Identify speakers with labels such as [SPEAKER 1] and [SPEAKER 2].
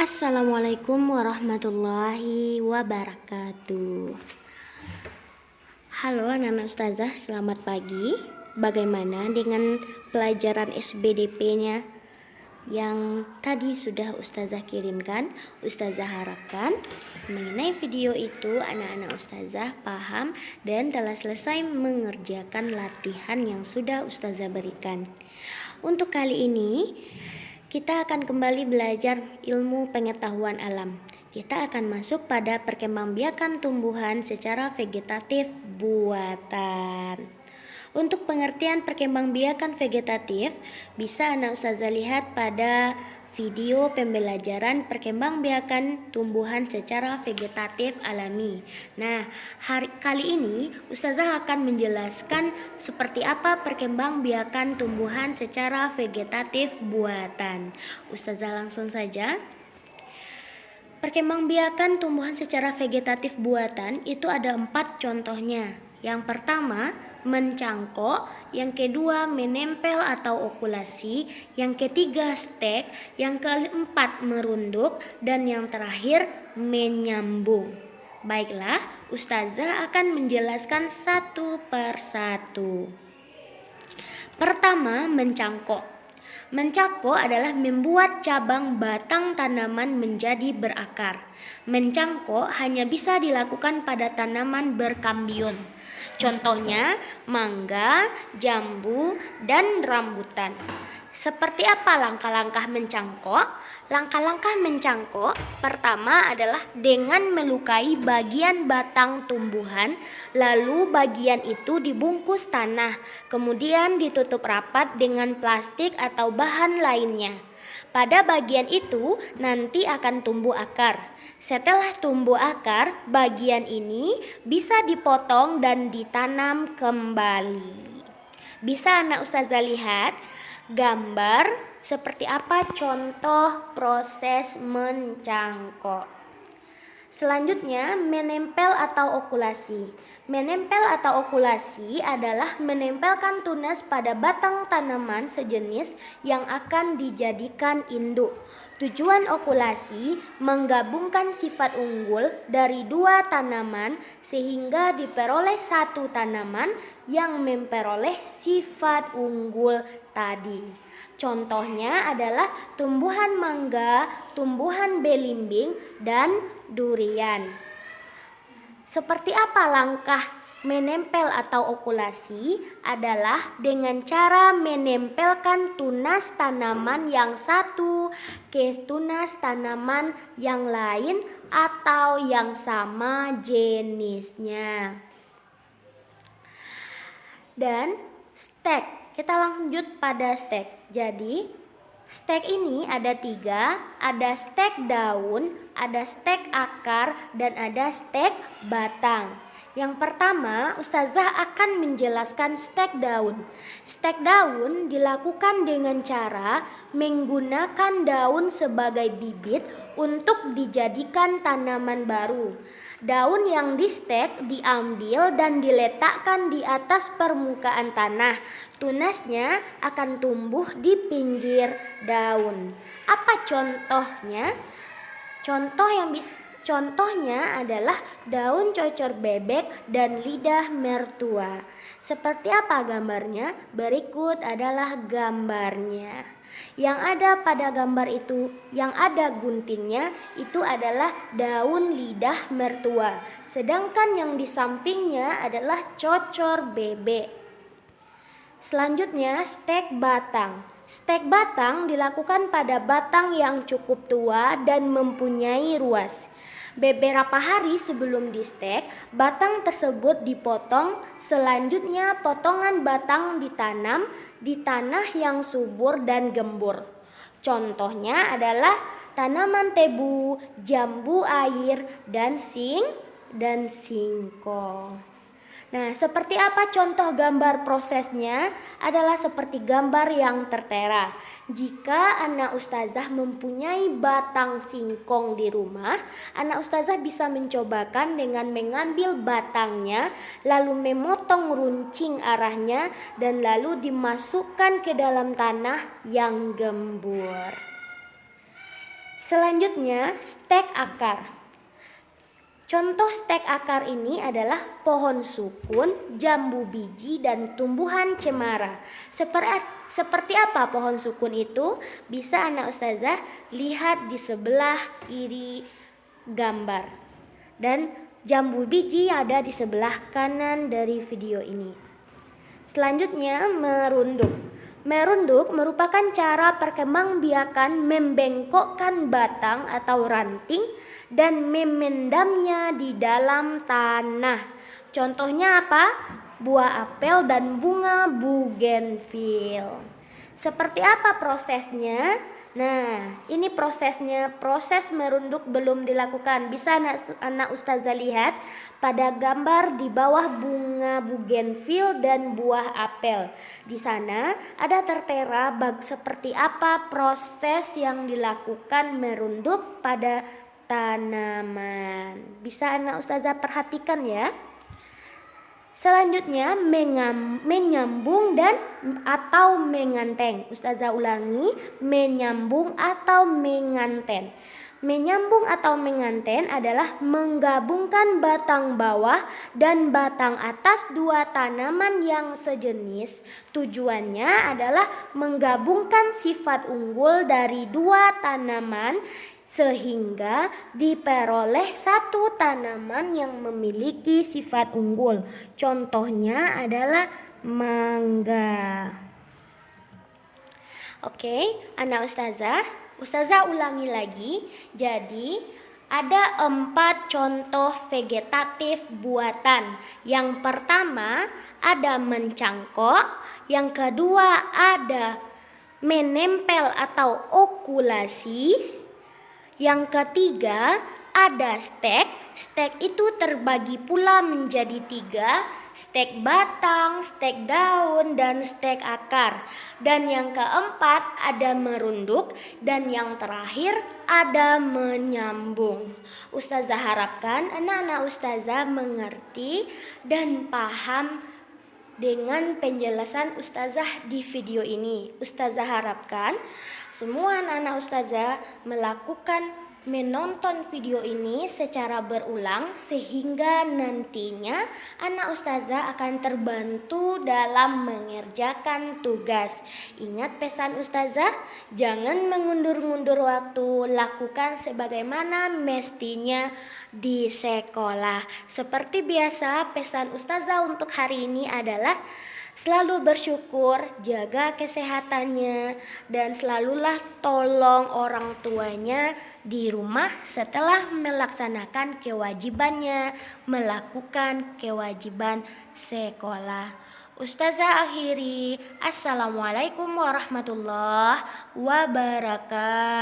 [SPEAKER 1] Assalamualaikum warahmatullahi wabarakatuh. Halo anak-anak ustazah, selamat pagi. Bagaimana dengan pelajaran SBDP-nya yang tadi sudah ustazah kirimkan? Ustazah harapkan mengenai video itu anak-anak ustazah paham dan telah selesai mengerjakan latihan yang sudah ustazah berikan. Untuk kali ini kita akan kembali belajar ilmu pengetahuan alam. Kita akan masuk pada perkembangbiakan tumbuhan secara vegetatif buatan. Untuk pengertian perkembangbiakan vegetatif, bisa anak ustazah lihat pada video pembelajaran perkembangbiakan tumbuhan secara vegetatif alami. Nah, kali ini ustazah akan menjelaskan seperti apa perkembangbiakan tumbuhan secara vegetatif buatan. Ustazah langsung saja. Perkembangbiakan tumbuhan secara vegetatif buatan itu ada 4 contohnya. Yang pertama, mencangkok, yang kedua menempel atau okulasi, yang ketiga stek, yang keempat merunduk, dan yang terakhir menyambung. Baiklah, ustazah akan menjelaskan satu persatu. Pertama, mencangkok. Mencangkok adalah membuat cabang batang tanaman menjadi berakar. Mencangkok hanya bisa dilakukan pada tanaman berkambium. Contohnya mangga, jambu, dan rambutan. Seperti apa langkah-langkah mencangkok? Langkah-langkah mencangkok pertama adalah dengan melukai bagian batang tumbuhan, lalu bagian itu dibungkus tanah, kemudian ditutup rapat dengan plastik atau bahan lainnya. Pada bagian itu nanti akan tumbuh akar. Setelah tumbuh akar, bagian ini bisa dipotong dan ditanam kembali. Bisa anak ustazah lihat gambar seperti apa contoh proses mencangkok. Selanjutnya, menempel atau okulasi. Menempel atau okulasi adalah menempelkan tunas pada batang tanaman sejenis yang akan dijadikan induk. Tujuan okulasi menggabungkan sifat unggul dari dua tanaman sehingga diperoleh satu tanaman yang memperoleh sifat unggul tadi. Contohnya adalah tumbuhan mangga, tumbuhan belimbing, dan durian. Seperti apa langkah menempel atau okulasi? Adalah dengan cara menempelkan tunas tanaman yang satu ke tunas tanaman yang lain atau yang sama jenisnya. Dan stek. Kita lanjut pada stek. Jadi stek ini ada 3, ada stek daun, ada stek akar, dan ada stek batang. Yang pertama, ustazah akan menjelaskan stek daun. Stek daun dilakukan dengan cara menggunakan daun sebagai bibit untuk dijadikan tanaman baru. Daun yang di-stek diambil dan diletakkan di atas permukaan tanah. Tunasnya akan tumbuh di pinggir daun. Apa contohnya? Contohnya adalah daun cocor bebek dan lidah mertua. Seperti apa gambarnya? Berikut adalah gambarnya. Yang ada pada gambar itu, yang ada guntingnya, itu adalah daun lidah mertua. Sedangkan yang di sampingnya adalah cocor bebek. Selanjutnya, stek batang. Stek batang dilakukan pada batang yang cukup tua dan mempunyai ruas. Beberapa hari sebelum di-stek, batang tersebut dipotong. Selanjutnya, potongan batang ditanam di tanah yang subur dan gembur. Contohnya adalah tanaman tebu, jambu air, dan singkong. Nah, seperti apa contoh gambar prosesnya? Adalah seperti gambar yang tertera. Jika anak ustazah mempunyai batang singkong di rumah, anak ustazah bisa mencobakan dengan mengambil batangnya, lalu memotong runcing arahnya, dan lalu dimasukkan ke dalam tanah yang gembur. Selanjutnya, stek akar. Contoh stek akar ini adalah pohon sukun, jambu biji, dan tumbuhan cemara. Seperti apa pohon sukun itu? Bisa anak ustazah lihat di sebelah kiri gambar. Dan jambu biji ada di sebelah kanan dari video ini. Selanjutnya, merunduk. Merunduk merupakan cara perkembangbiakan membengkokkan batang atau ranting dan memendamnya di dalam tanah. Contohnya apa? Buah apel dan bunga bougainville. Seperti apa prosesnya? Nah, ini prosesnya. Proses merunduk belum dilakukan. Bisa anak ustazah lihat pada gambar di bawah bunga bougainville dan buah apel. Di sana ada tertera seperti apa proses yang dilakukan merunduk pada tanaman. Bisa anak ustazah perhatikan ya. Selanjutnya menyambung dan atau menganteng. Ustazah ulangi, menyambung atau menganten. Menyambung atau menganten adalah menggabungkan batang bawah dan batang atas dua tanaman yang sejenis. Tujuannya adalah menggabungkan sifat unggul dari dua tanaman sehingga diperoleh satu tanaman yang memiliki sifat unggul. Contohnya adalah mangga. Oke, anak ustazah ulangi lagi. Jadi ada 4 contoh vegetatif buatan. Yang pertama ada mencangkok, yang kedua ada menempel atau okulasi. Yang ketiga ada stek. Stek itu terbagi pula menjadi 3, stek batang, stek daun, dan stek akar. Dan yang keempat ada merunduk, dan yang terakhir ada menyambung. Ustazah harapkan anak-anak ustazah mengerti dan paham dengan penjelasan ustazah di video ini. Ustazah harapkan semua anak-anak ustazah menonton video ini secara berulang sehingga nantinya anak ustazah akan terbantu dalam mengerjakan tugas. Ingat pesan ustazah, jangan mengundur-undur waktu, lakukan sebagaimana mestinya di sekolah. Seperti biasa, pesan ustazah untuk hari ini adalah selalu bersyukur, jaga kesehatannya, dan selalulah tolong orang tuanya di rumah setelah melaksanakan kewajibannya, melakukan kewajiban sekolah. Ustazah akhiri, Assalamualaikum warahmatullahi wabarakatuh.